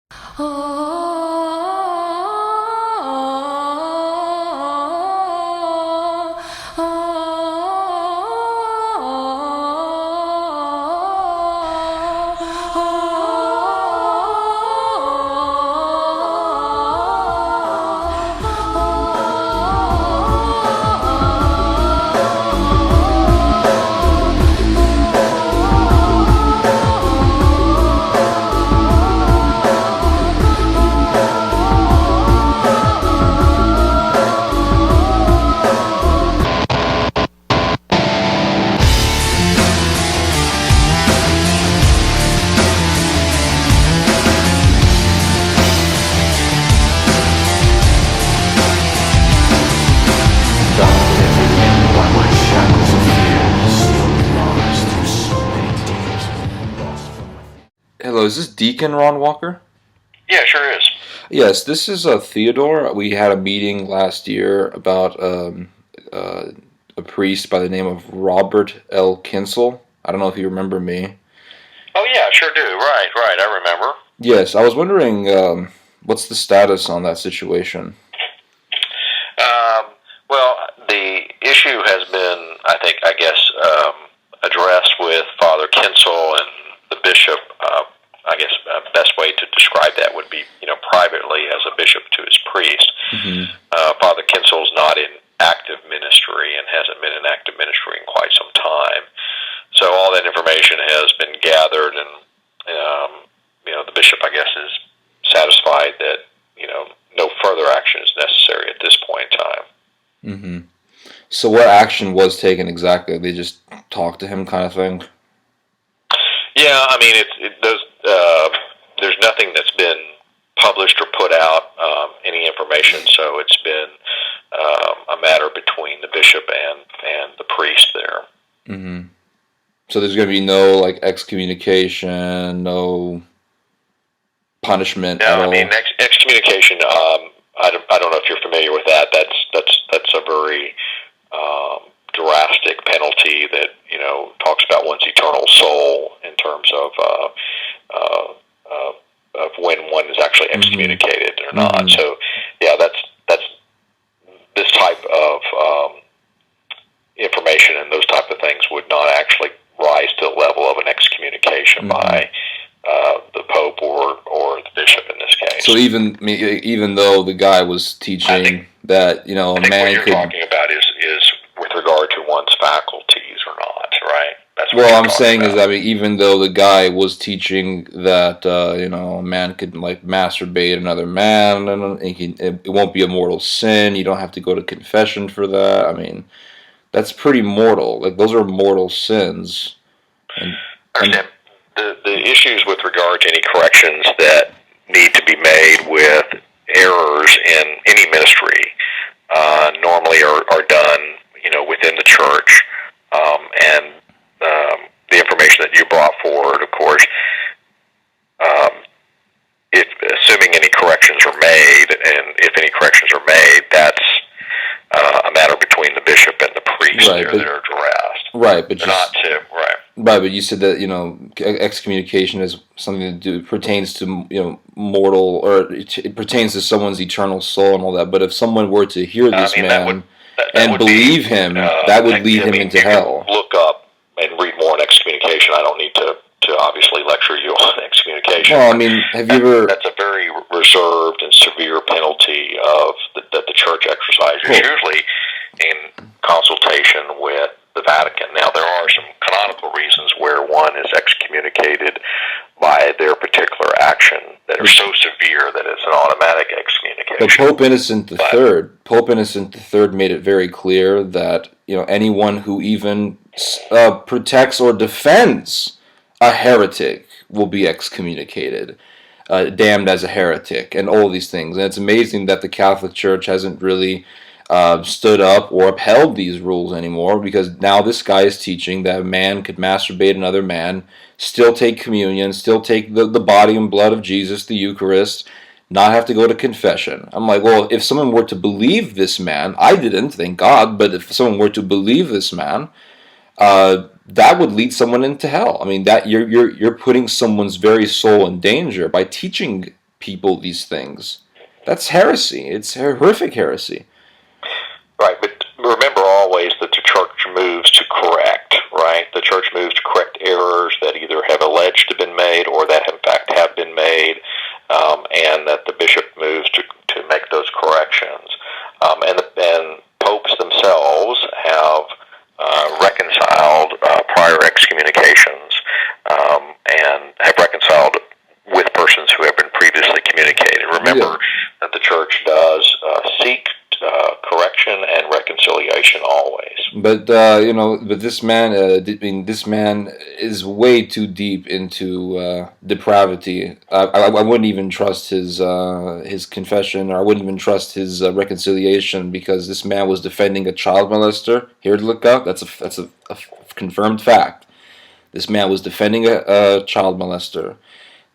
Hello, is this Deacon Ron Walker? Yeah, sure is. Yes, this is Theodore. We had a meeting last year about a priest by the name of Robert L. Kincl. I don't know if you remember me. Oh, yeah, sure do. Right, I remember. Yes, I was wondering what's the status on that situation? Well, the issue has been, I guess, addressed with Father Kincl and the bishop. I guess best way to describe that would be, privately as a bishop to his priest. Mm-hmm. Father Kinsel's not in active ministry and hasn't been in active ministry in quite some time. So all that information has been gathered, and the bishop, I guess, is satisfied that no further action is necessary at this point in time. Mm-hmm. So what action was taken exactly? They just talked to him, kind of thing. Yeah, I mean, there's nothing that's been published or put out, any information, so it's been a matter between the bishop and the priest there. Mm-hmm. So there's going to be no excommunication, no punishment at all. I mean, excommunication. I don't know if you're familiar with that. That's a very drastic penalty that talks about one's eternal soul in terms of when one is actually excommunicated or not. Mm-hmm. So, yeah, that's this type of information and those type of things would not actually rise to the level of an excommunication by the Pope or the bishop in this case. So even though the guy was teaching that a man what you're could talking about is with regard to one's faculties or not, right? That's what well, I'm saying about. Is that even though the guy was teaching that a man could masturbate another man, and it won't be a mortal sin. You don't have to go to confession for that. I mean, that's pretty mortal. Those are mortal sins. And the issues with regard to any corrections that need to be made with errors in any ministry normally are done, within the church, and the information that you brought forward, of course, if assuming any corrections are made, and if any corrections are made, that's a matter between the bishop and the priest that are addressed. Right, but Right, but you said that excommunication is something that pertains to mortal, or it pertains to someone's eternal soul and all that. But if someone were to hear this man and believe him, that would lead him into hell. Look up and read more on excommunication. I don't need to obviously lecture you on excommunication. Well, I mean, have you ever? That's a very reserved and severe penalty that the church exercises, usually in consultation with the Vatican. Now, there are some canonical reasons where one is excommunicated by their particular action that are so severe that it's an automatic excommunication. But Pope Innocent III made it very clear that anyone who even protects or defends a heretic will be excommunicated, damned as a heretic, and all these things. And it's amazing that the Catholic Church hasn't really stood up or upheld these rules anymore, because now this guy is teaching that a man could masturbate another man, still take communion, still take the body and blood of Jesus, the Eucharist, not have to go to confession. I'm like, well, if someone were to believe this man, I didn't, thank God, but if someone were to believe this man, that would lead someone into hell. I mean, that you're putting someone's very soul in danger by teaching people these things. That's heresy. It's horrific heresy. Right, but remember always that the church moves to correct, right? The church moves to correct errors that either have alleged to have been made or that in fact have been made, and that the bishop moves to make those corrections. And popes themselves have reconciled prior excommunications and have reconciled with persons who have been previously communicated. Remember that the church does seek correction and reconciliation always. But but this man, this man is way too deep into depravity. I wouldn't even trust his confession, or I wouldn't even trust his reconciliation, because this man was defending a child molester. Here to look up. That's a confirmed fact. This man was defending a child molester.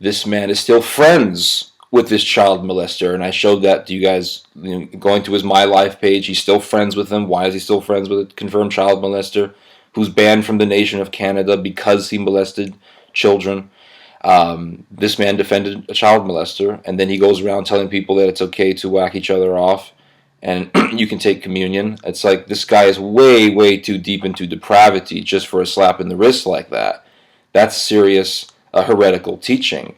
This man is still friends with this child molester, and I showed that to you guys. Going to his My Life page, he's still friends with him. Why is he still friends with a confirmed child molester who's banned from the nation of Canada because he molested children? This man defended a child molester, and then he goes around telling people that it's okay to whack each other off, and you can take communion. It's like this guy is way, way too deep into depravity just for a slap in the wrist like that. That's serious heretical teaching,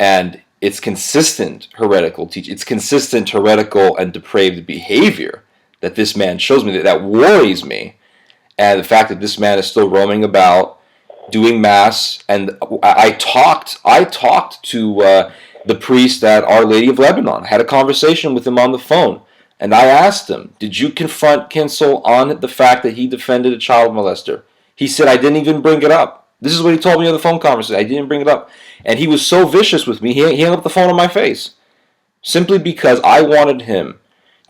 and it's consistent heretical teaching. It's consistent heretical and depraved behavior that this man shows me. That worries me, and the fact that this man is still roaming about doing mass. And I talked to the priest at Our Lady of Lebanon. I had a conversation with him on the phone, and I asked him, "Did you confront Kincl on the fact that he defended a child molester?" He said, "I didn't even bring it up." This is what he told me on the phone conversation. I didn't bring it up. And he was so vicious with me, he hung up the phone on my face. Simply because I wanted him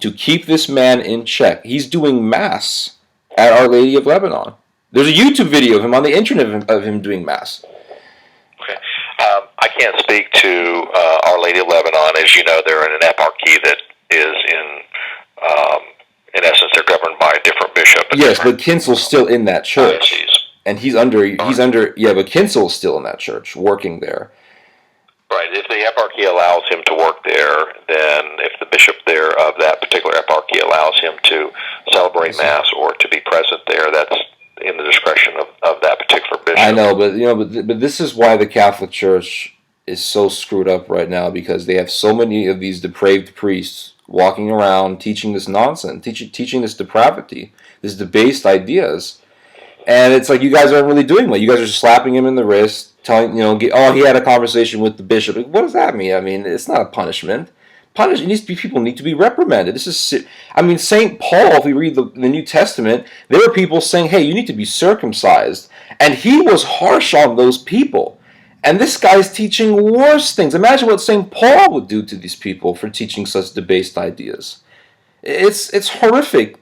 to keep this man in check. He's doing mass at Our Lady of Lebanon. There's a YouTube video of him on the internet of him doing mass. Okay. I can't speak to Our Lady of Lebanon. As you know, they're in an eparchy that is in essence, they're governed by a different bishop. Yes, but Kincl's still in that church. And he's under, but Kincl's still in that church, working there. Right. If the eparchy allows him to work there, then if the bishop there of that particular eparchy allows him to celebrate Mass or to be present there, that's in the discretion of that particular bishop. I know, but this is why the Catholic Church is so screwed up right now, because they have so many of these depraved priests walking around teaching this nonsense, teaching this depravity, these debased ideas. And it's like, you guys aren't really doing well. You guys are just slapping him in the wrist, telling, he had a conversation with the bishop. What does that mean? I mean, it's not a punishment. People need to be reprimanded. This is, St. Paul, if we read the New Testament, there were people saying, hey, you need to be circumcised. And he was harsh on those people. And this guy's teaching worse things. Imagine what St. Paul would do to these people for teaching such debased ideas. It's horrific,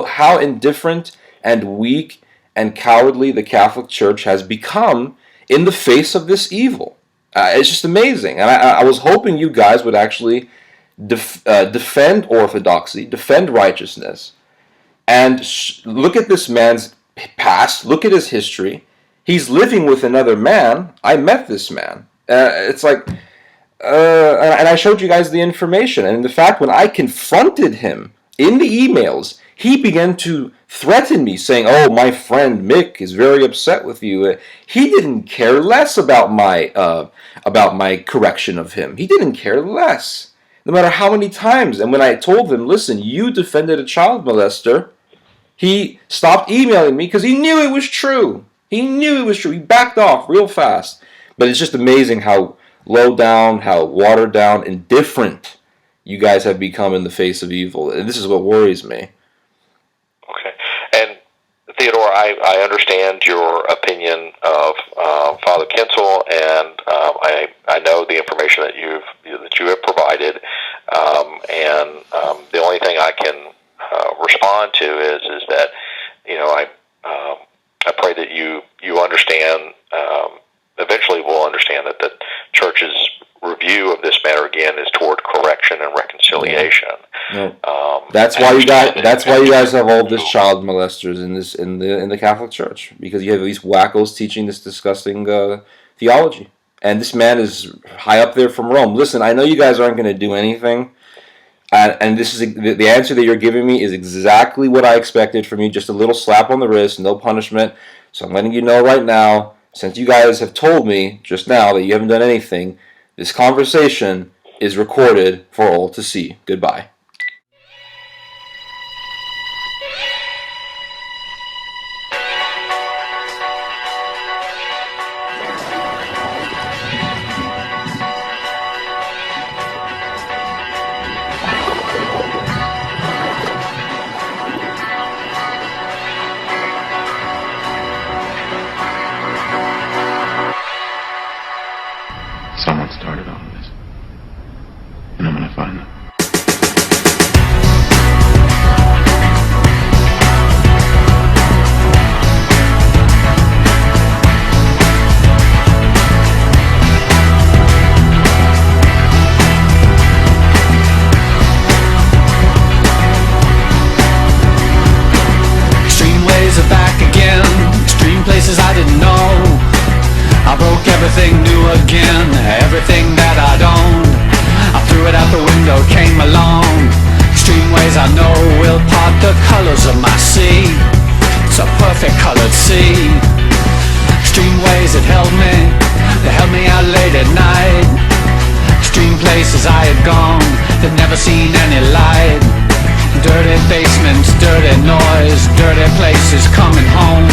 how indifferent and weak and cowardly the Catholic Church has become in the face of this evil. It's just amazing. And I was hoping you guys would actually defend orthodoxy, defend righteousness, and look at this man's past, look at his history. He's living with another man. I met this man. It's like, and I showed you guys the information. And in fact, when I confronted him in the emails, he began to threaten me, saying, "Oh, my friend Mick is very upset with you." He didn't care less about my correction of him. He didn't care less, no matter how many times. And when I told him, "Listen, you defended a child molester," he stopped emailing me because he knew it was true. He knew it was true. He backed off real fast. But it's just amazing how low down, how watered down, indifferent you guys have become in the face of evil. And this is what worries me. Okay. And Theodore, I understand your opinion of Father Kincl, and I know the information that you have provided. And the only thing I can respond to is that I pray that you understand. Eventually, we'll understand that the Church's review of this matter again is toward correction and reconciliation. Yeah. That's why you guys have all this child molesters in the Catholic Church, because you have these wackos teaching this disgusting theology. And this man is high up there from Rome. Listen, I know you guys aren't going to do anything. And this is the answer that you're giving me is exactly what I expected from you. Just a little slap on the wrist, no punishment. So I'm letting you know right now, since you guys have told me just now that you haven't done anything, this conversation is recorded for all to see. Goodbye. Someone started all of this, and I'm gonna find them. Extreme ways are back again, extreme places I didn't know. I broke everything new again, everything that I'd owned. I threw it out the window, came along. Extreme ways I know will part the colors of my sea. It's a perfect colored sea. Extreme ways that held me, they held me out late at night. Extreme places I had gone, that never seen any light. Dirty basements, dirty noise, dirty places coming home.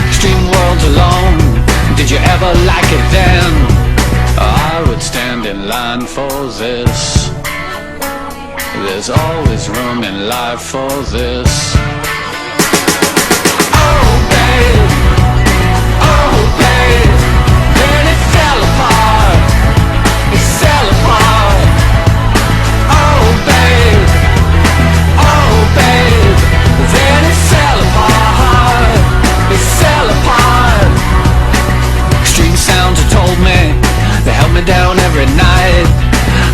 Extreme worlds alone. Did you ever like it then? I would stand in line for this. There's always room in life for this. Oh babe, then it fell apart. It fell apart. Oh babe, then it fell apart. It fell apart. Extreme sounds have told me, they held me down every night.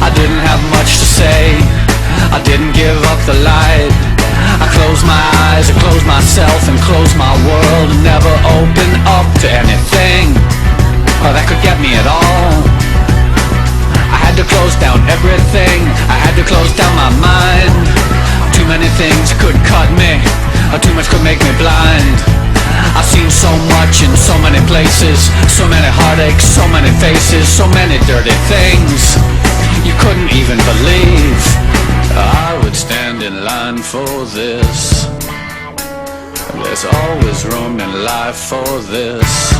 I didn't have much to say, I didn't give up the light. I closed my eyes, I closed myself and closed my world, and never opened up to anything that could get me at all. I had to close down everything, I had to close down my mind. Too many things could cut me, too much could make me blind. I've seen so much in so many places, so many heartaches, so many faces, so many dirty things you couldn't even believe. I would stand in line for this. There's always room in life for this.